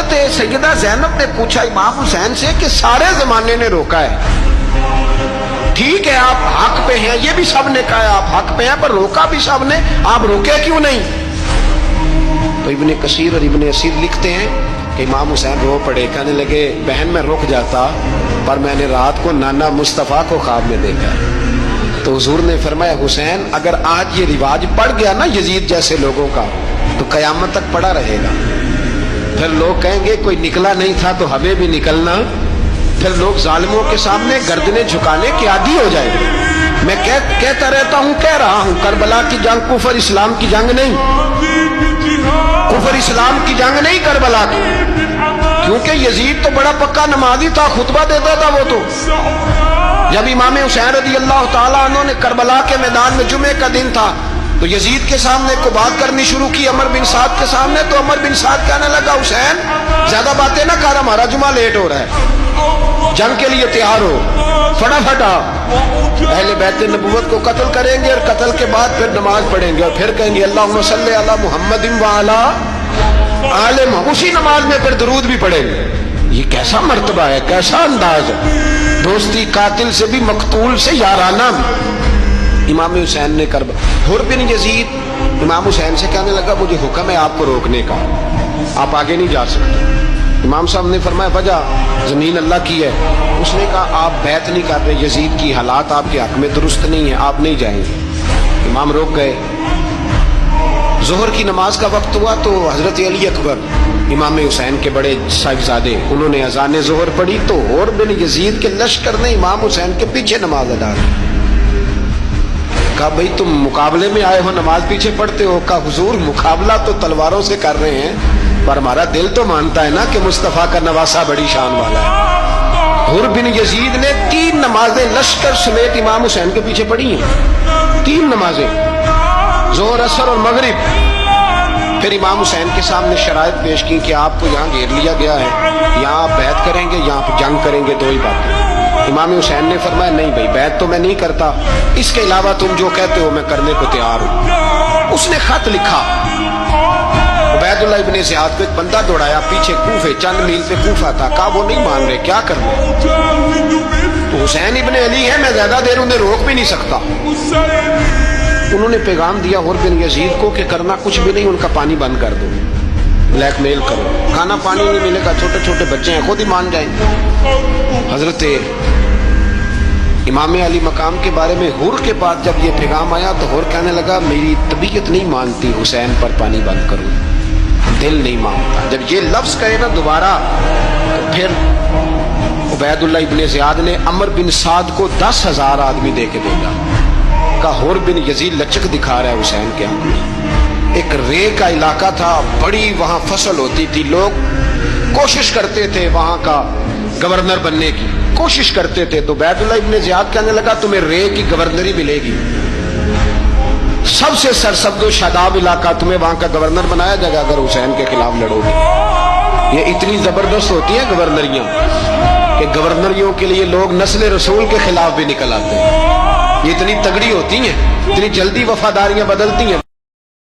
حضرت سیدہ زینب نے پوچھا امام حسین سے کہ سارے زمانے نے روکا ہے، ٹھیک ہے آپ حق پہ ہیں، یہ بھی سب نے کہا آپ حق پہ ہیں، پر روکا بھی سب نے، آپ روکے کیوں نہیں؟ تو ابن کثیر اور ابن اسیر لکھتے ہیں کہ امام حسین رو پڑے، کہنے لگے بہن میں رک جاتا، پر میں نے رات کو نانا مصطفیٰ کو خواب میں دیکھا۔ تو حضور نے فرمایا حسین اگر آج یہ رواج پڑ گیا نا یزید جیسے لوگوں کا تو قیامت تک پڑا رہے گا، پھر لوگ کہیں گے کوئی نکلا نہیں تھا تو ہمیں بھی نکلنا، پھر لوگ ظالموں کے سامنے گردنیں جھکانے کے عادی ہو جائیں گے۔ میں کہتا رہتا ہوں، کہہ رہا ہوں، کربلا کی جنگ کفر اسلام کی جنگ نہیں، کفر اسلام کی جنگ نہیں کربلا کی، کیونکہ یزید تو بڑا پکا نمازی تھا، خطبہ دیتا تھا وہ تو۔ جب امام حسین رضی اللہ تعالیٰ عنہ نے کربلا کے میدان میں جمعے کا دن تھا تو یزید کے سامنے کو بات کرنی شروع کی عمر بن سعد کے سامنے، تو عمر بن سعد کہنے لگا حسین زیادہ باتیں نہ کر، ہمارا جمعہ لیٹ ہو رہا ہے، جنگ کے لیے تیار ہو، فٹافٹ آ، اہل بیت نبوت کو قتل کریں گے اور قتل کے بعد پھر نماز پڑھیں گے اور پھر کہیں گے اللہم صلی علی محمد وعلی آل محمد، اسی نماز میں پھر درود بھی پڑھیں گے۔ یہ کیسا مرتبہ ہے، کیسا انداز ہے، دوستی قاتل سے بھی مقتول سے یارانہ بھی۔ امام حسین نے حر بن یزید امام حسین سے کہنے لگا مجھے حکم ہے آپ کو روکنے کا، آپ آگے نہیں جا سکتے۔ امام صاحب نے فرمایا وجہ زمین اللہ کی ہے، اس نے کہا آپ بیعت نہیں کر رہے، یزید کی حالات آپ کے حق میں درست نہیں ہے، آپ نہیں جائیں گے۔ امام روک گئے۔ ظہر کی نماز کا وقت ہوا تو حضرت علی اکبر امام حسین کے بڑے صاحبزادے انہوں نے اذان ظہر پڑھی تو حر بن یزید کے لشکر نے امام حسین کے پیچھے نماز ادا کی۔ کہا بھئی تم مقابلے میں آئے ہو نماز پیچھے پڑھتے ہو؟ کہا حضور مقابلہ تو تلواروں سے کر رہے ہیں پر ہمارا دل تو مانتا ہے نا کہ مصطفیٰ کا نواسہ بڑی شان والا ہے۔ حر بن یزید نے 3 نمازیں لشکر سمیت امام حسین کے پیچھے پڑھی ہیں، 3 نمازیں، ظہر اثر اور مغرب۔ پھر امام حسین کے سامنے شرائط پیش کی کہ آپ کو یہاں گھیر لیا گیا ہے، یہاں آپ بیعت کریں گے، یہاں پہ جنگ کریں گے، 2 ہی باتیں۔ امام حسین نے فرمایا نہیں بھائی بیعت تو میں نہیں کرتا، اس کے علاوہ تم جو کہتے ہو میں کرنے کو تیار ہوں۔ اس نے خط لکھا، عبید اللہ ابن زیاد کو ایک بندہ دوڑایا پیچھے کوفے، چند میل پہ کوفہ تھا، کہا وہ نہیں مان رہے، کیا کرنا؟ تو حسین ابن علی ہے، میں زیادہ دیر انہیں روک بھی نہیں سکتا۔ انہوں نے پیغام دیا حر بن یزید کو کہ کرنا کچھ بھی نہیں، ان کا پانی بند کر دو، بلیک میل کرو، کھانا پانی نہیں ملے گا، چھوٹے چھوٹے بچے ہیں خود ہی مان جائیں گے۔ حضرت امام علی مقام کے بارے میں حر کے پاس جب یہ پیغام آیا تو حر کہنے لگا میری طبیعت نہیں مانتی حسین پر پانی بند کروں، دل نہیں مانتا۔ جب یہ لفظ کہے نا دوبارہ تو پھر عبید اللہ ابن زیاد نے عمر بن سعد کو 10,000 آدمی دے کے بھیجا، کہا حر بن یزید لچک دکھا رہا ہے حسین کے حق میں۔ ایک رے کا علاقہ تھا، بڑی وہاں فصل ہوتی تھی، لوگ کوشش کرتے تھے وہاں کا گورنر بننے کی، کوشش کرتے تھے۔ تو عبید اللہ ابن زیاد کہنے لگا تمہیں رے کی گورنری ملے گی، سب سے سرسبز و شاداب علاقہ، تمہیں وہاں کا گورنر بنایا جائے گا اگر حسین کے خلاف لڑو گے۔ یہ اتنی زبردست ہوتی ہیں گورنریاں کہ گورنریوں کے لیے لوگ نسل رسول کے خلاف بھی نکل آتے ہیں، یہ اتنی تگڑی ہوتی ہیں، اتنی جلدی وفاداریاں بدلتی ہیں۔